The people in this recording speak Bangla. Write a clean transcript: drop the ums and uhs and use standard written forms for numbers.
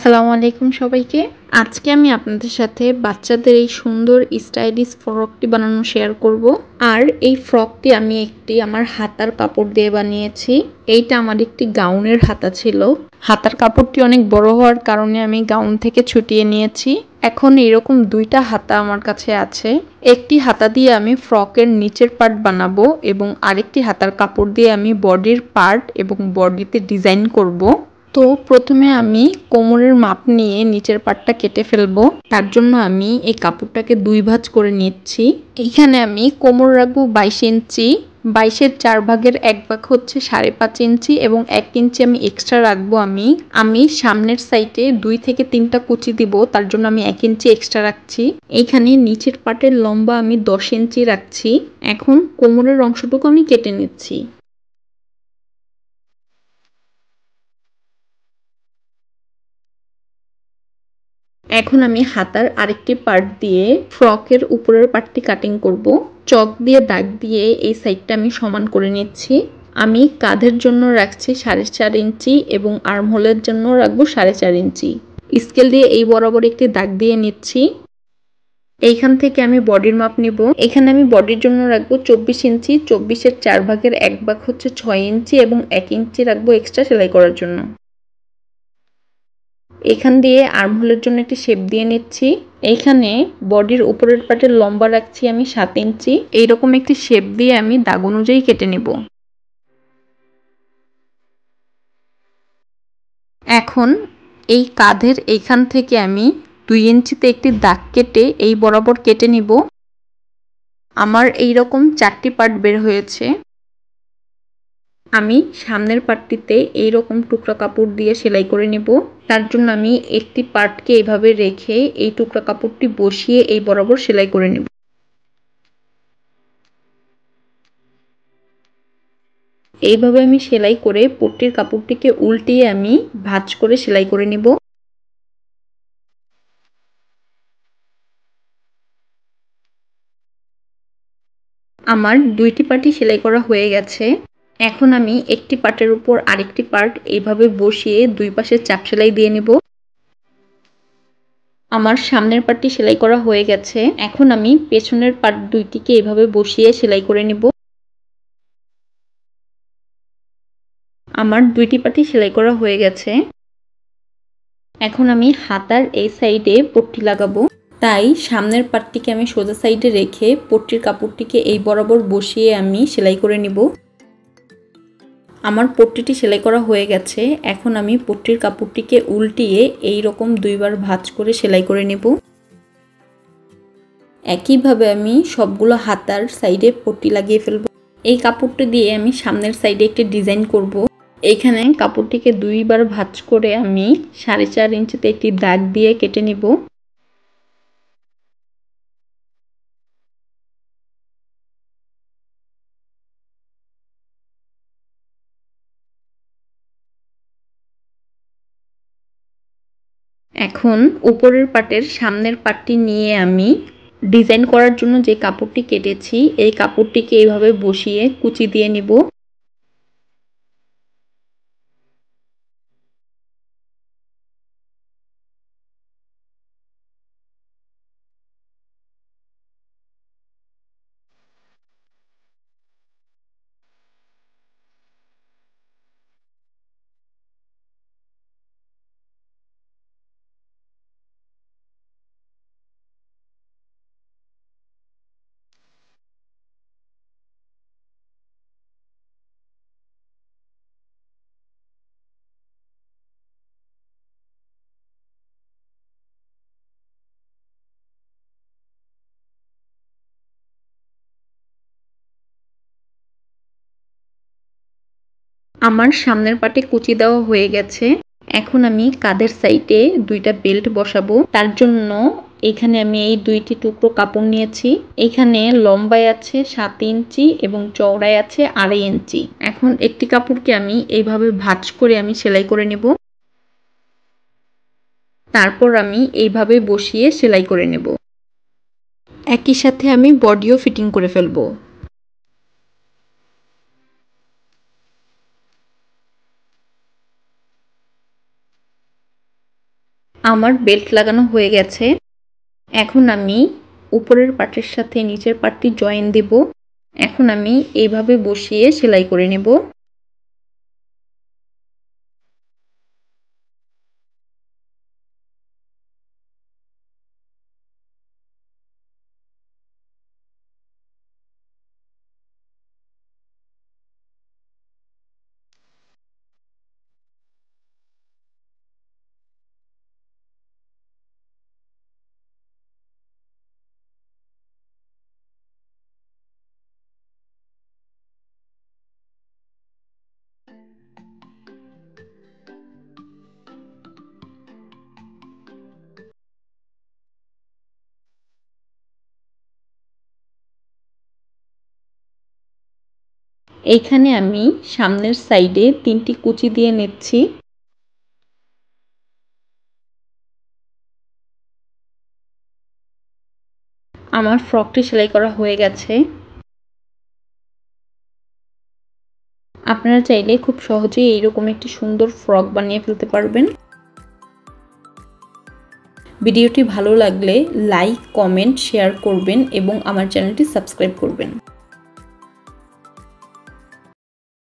আসসালামু আলাইকুম সবাইকে। আজকে আমি আপনাদের সাথে বাচ্চাদের এই সুন্দর স্টাইলিশ ফ্রকটি বানানো শেয়ার করব। আর এই ফ্রকটি আমি আমার হাতার কাপড় দিয়ে বানিয়েছি। এইটা আমার একটি গাউনের হাতা ছিল। হাতার কাপড়টি অনেক বড় হওয়ার কারণে আমি গাউন থেকে ছুটিয়ে নিয়েছি। এখন এরকম দুইটা হাতা আমার কাছে আছে। একটি হাতা দিয়ে আমি ফ্রকের নিচের পার্ট বানাবো এবং আরেকটি হাতার কাপড় দিয়ে আমি বডির পার্ট এবং বডিতে ডিজাইন করব। তো প্রথমে আমি কোমরের মাপ নিয়ে নিচের পাটটা কেটে ফেলবো। তার জন্য আমি এই কাপড়টাকে দুই ভাঁজ করে নিচ্ছি। এইখানে আমি কোমর রাখবো 22 ইঞ্চি। 22-এর 4 ভাগের 1 ভাগ হচ্ছে 5.5 ইঞ্চি এবং 1 ইঞ্চি আমি এক্সট্রা রাখবো। আমি সামনের সাইডে 2 থেকে 3টা কুচি দিব, তার জন্য আমি 1 ইঞ্চি এক্সট্রা রাখছি। এইখানে নিচের পাটের লম্বা আমি 10 ইঞ্চি রাখছি। এখন কোমরের অংশটুকু আমি কেটে নিচ্ছি। এখন আমি হাতার আরেকটি পার্ট দিয়ে ফ্রকের উপরের পার্টটি কাটিং করব। চক দিয়ে দাগ দিয়ে এই সাইডটা আমি সমান করে নিচ্ছি। আমি কাঁধের জন্য রাখছি 4.5 ইঞ্চি এবং আর্মহোলের জন্য রাখবো 4.5 ইঞ্চি। স্কেল দিয়ে এই বরাবর একটি দাগ দিয়ে নিচ্ছি। এইখান থেকে আমি বডির মাপ নিব। এখানে আমি বডির জন্য রাখবো 24 ইঞ্চি। 24-এর 4 ভাগের 1 ভাগ হচ্ছে 6 ইঞ্চি এবং 1 ইঞ্চি রাখবো এক্সট্রা সেলাই করার জন্য। এখান দিয়ে আর্মহোলের জন্য একটি শেপ দিয়ে নিচ্ছি। এইখানে বডির উপরের পার্টের লম্বা রাখছি আমি 7 ইঞ্চি। এইরকম একটি শেপ দিয়ে আমি দাগ অনুযায়ী কেটে নেব। এখন এই কাঁধের এইখান থেকে আমি 2 ইঞ্চিতে একটি দাগ কেটে এই বরাবর কেটে নিব। আমার এইরকম 4টি পার্ট বের হয়েছে। আমি সামনের পার্টটিতে এইরকম টুকরা কাপড় দিয়ে সেলাই করে নেব। তার জন্য আমি একটি পার্টকে এইভাবে রেখে এই টুকরা কাপড়টি বসিয়ে এই বরাবর সেলাই করে নেব। এইভাবে আমি সেলাই করে পট্টির কাপড়টিকে উল্টিয়ে আমি ভাঁজ করে সেলাই করে নেব। আমার 2টি পার্টই সেলাই করা হয়ে গেছে। এখন আমি একটি পার্টের উপর আরেকটি পার্ট এইভাবে বসিয়ে দুই পাশে চাপ সেলাই দিয়ে নেব। আমার সামনের পার্টটি সেলাই করা হয়ে গেছে। এখন আমি পেছনের পার্ট দুইটিকে এইভাবে বসিয়ে সেলাই করে নেব। আমার 2টি পার্টই সেলাই করা হয়ে গেছে। এখন আমি হাতার এই সাইডে পট্টি লাগাবো। তাই সামনের পার্টটিকে আমি সোজা সাইডে রেখে পট্টির কাপড়টিকে এই বরাবর বসিয়ে আমি সেলাই করে নেব। আমার পট্টিটি সেলাই করা হয়ে গেছে। এখন আমি পট্টির কাপড়টিকে উল্টিয়ে এই রকম দুইবার ভাঁজ করে সেলাই করে নেব। একইভাবে আমি সবগুলো হাতার সাইডে পট্টি লাগিয়ে ফেলব। এই কাপড়টি দিয়ে আমি সামনের সাইডে একটি ডিজাইন করব। এইখানে কাপড়টিকে দুইবার ভাঁজ করে আমি 4.5 ইঞ্চিতে একটি দাগ দিয়ে কেটে নেব। এখন উপরের পাটের সামনের পাটটি নিয়ে আমি ডিজাইন করার জন্য যে কাপড়টি কেটেছি এই কাপড়টিকে এইভাবে বসিয়ে কুচি দিয়ে নিব। আমার সামনের পাটে কুচি দেওয়া হয়ে গেছে। এখন আমি কাঁধের সাইডে 2টা বেল্ট বসাবো। তার জন্য এখানে আমি এই 2টি টুকরো কাপড় নিয়েছি। এখানে লম্বায় আছে 7 ইঞ্চি এবং চওড়ায় আছে 2.5 ইঞ্চি। এখন একটি কাপড়কে আমি এইভাবে ভাঁজ করে আমি সেলাই করে নেব। তারপর আমি এইভাবে বসিয়ে সেলাই করে নেব। একই সাথে আমি বডিও ফিটিং করে ফেলবো। আমার বেল্ট লাগানো হয়ে গেছে। এখন আমি উপরের পার্টের সাথে নিচের পার্টটি জয়েন দেব। এখন আমি এইভাবে বসিয়ে সেলাই করে নেব। এইখানে আমি সামনের সাইডে 3টি কুচি দিয়ে নিচ্ছি। আমার ফ্রকটি সেলাই করা হয়ে গেছে। আপনারা চাইলে খুব সহজেই এইরকম একটি সুন্দর ফ্রক বানিয়ে ফেলতে পারবেন। ভিডিওটি ভালো লাগলে লাইক, কমেন্ট, শেয়ার করবেন এবং আমার চ্যানেলটি সাবস্ক্রাইব করবেন।